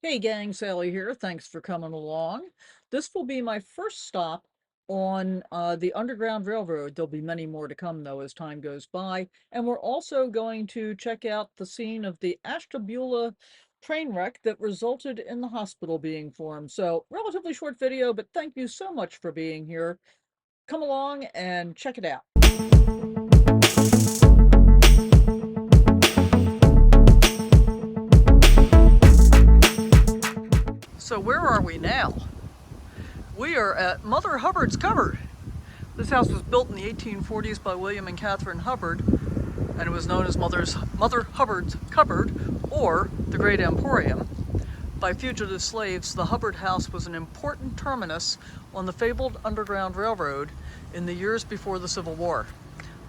Hey gang, Sally here. Thanks for coming along. This will be my first stop on the Underground Railroad. There'll be many more to come though as time goes by. And we're also going to check out the scene of the Ashtabula train wreck that resulted in the hospital being formed. So relatively short video, but thank you so much for being here. Come along and check it out. So where are we now? We are at Mother Hubbard's cupboard. This house was built in the 1840s by William and Catherine Hubbard, and it was known as Mother Hubbard's cupboard, or the Great Emporium. By fugitive slaves, the Hubbard House was an important terminus on the fabled Underground Railroad in the years before the Civil War.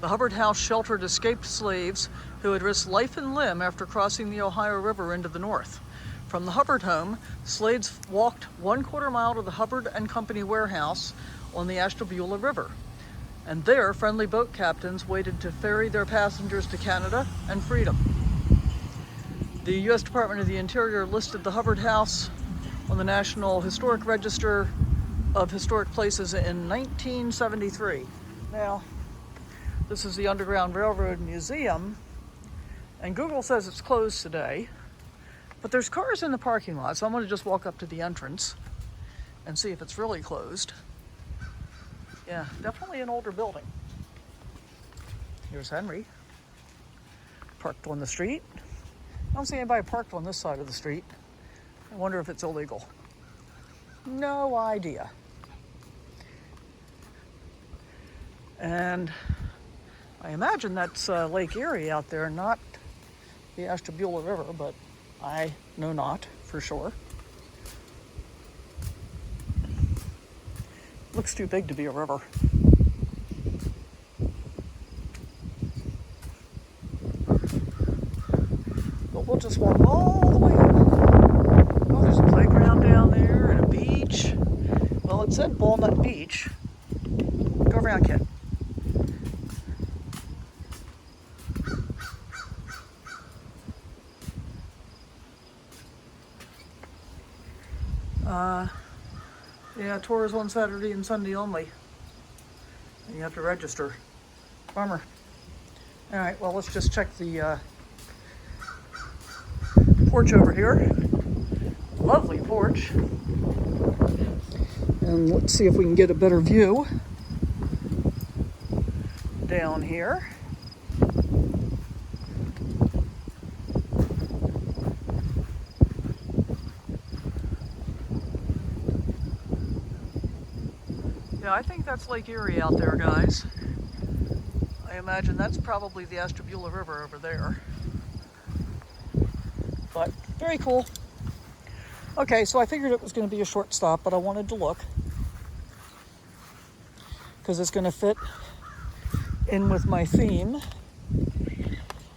The Hubbard House sheltered escaped slaves who had risked life and limb after crossing the Ohio River into the North. From the Hubbard home, slaves walked 1/4 mile to the Hubbard and Company warehouse on the Ashtabula River. And there, friendly boat captains waited to ferry their passengers to Canada and freedom. The U.S. Department of the Interior listed the Hubbard House on the National Historic Register of Historic Places in 1973. Now, this is the Underground Railroad Museum, and Google says it's closed today. But there's cars in the parking lot, so I'm going to just walk up to the entrance and see if it's really closed. Yeah, definitely an older building. Here's Henry, parked on the street. I don't see anybody parked on this side of the street. I wonder if it's illegal. No idea. And I imagine that's Lake Erie out there, not the Ashtabula River, but I know not for sure. Looks too big to be a river. But we'll just walk all the way up. Oh, there's a playground down there and a beach. Well, it said Walnut Beach. Go around, kid. Yeah, tours on Saturday and Sunday only. And you have to register. Bummer. All right, well, let's just check the porch over here. Lovely porch. And let's see if we can get a better view down here. Yeah, I think that's Lake Erie out there, guys. I imagine that's probably the Ashtabula River over there. But very cool. Okay, so I figured it was going to be a short stop, but I wanted to look because it's going to fit in with my theme.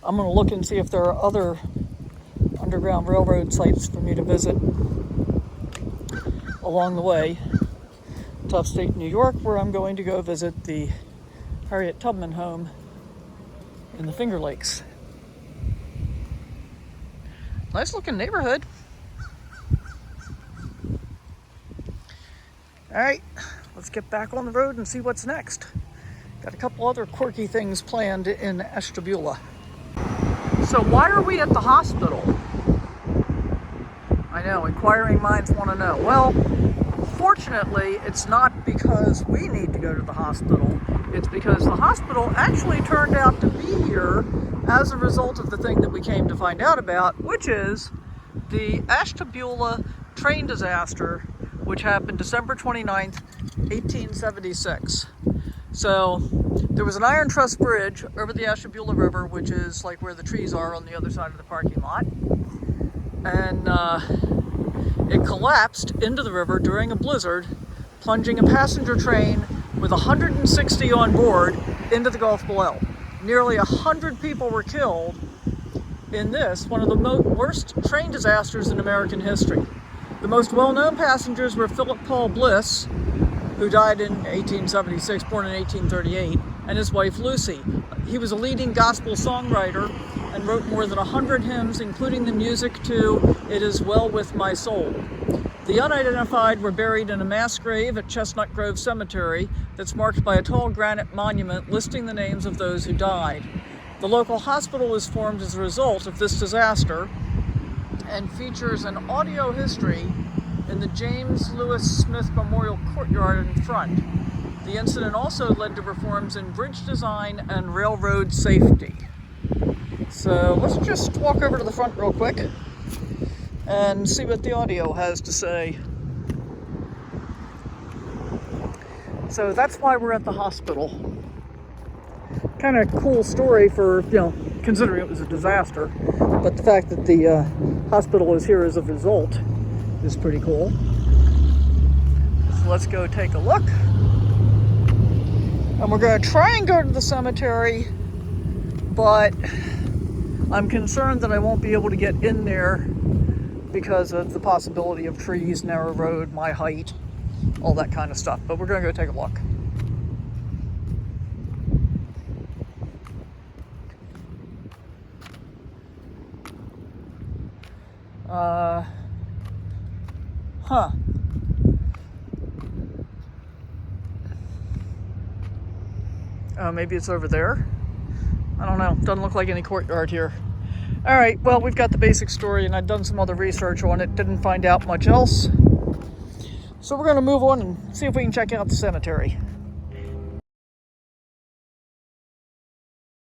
I'm going to look and see if there are other Underground Railroad sites for me to visit along the way to upstate New York, where I'm going to go visit the Harriet Tubman home in the Finger Lakes. Nice looking neighborhood. All right, let's get back on the road and see what's next. Got a couple other quirky things planned in Ashtabula. So why are we at the hospital? I know, inquiring minds want to know. Well, fortunately, it's not because we need to go to the hospital. It's because the hospital actually turned out to be here as a result of the thing that we came to find out about, which is the Ashtabula train disaster, which happened December 29th, 1876. So there was an iron truss bridge over the Ashtabula River, which is like where the trees are on the other side of the parking lot. And it collapsed into the river during a blizzard, plunging a passenger train with 160 on board into the Gulf below. Nearly 100 people were killed in this, one of the worst train disasters in American history. The most well-known passengers were Philip Paul Bliss, who died in 1876, born in 1838, and his wife Lucy. He was a leading gospel songwriter and wrote more than 100 hymns, including the music to It Is Well With My Soul. The unidentified were buried in a mass grave at Chestnut Grove Cemetery that's marked by a tall granite monument listing the names of those who died. The local hospital was formed as a result of this disaster and features an audio history in the James Lewis Smith Memorial Courtyard in front. The incident also led to reforms in bridge design and railroad safety. So let's just walk over to the front real quick and see what the audio has to say. So that's why we're at the hospital. Kind of cool story for, considering it was a disaster, but the fact that the hospital is here as a result is pretty cool. So let's go take a look. And we're going to try and go to the cemetery, but I'm concerned that I won't be able to get in there because of the possibility of trees, narrow road, my height, all that kind of stuff. But we're going to go take a look. Maybe it's over there. I don't know. Doesn't look like any courtyard here. All right, well, we've got the basic story, and I've done some other research on it. Didn't find out much else. So we're going to move on and see if we can check out the cemetery.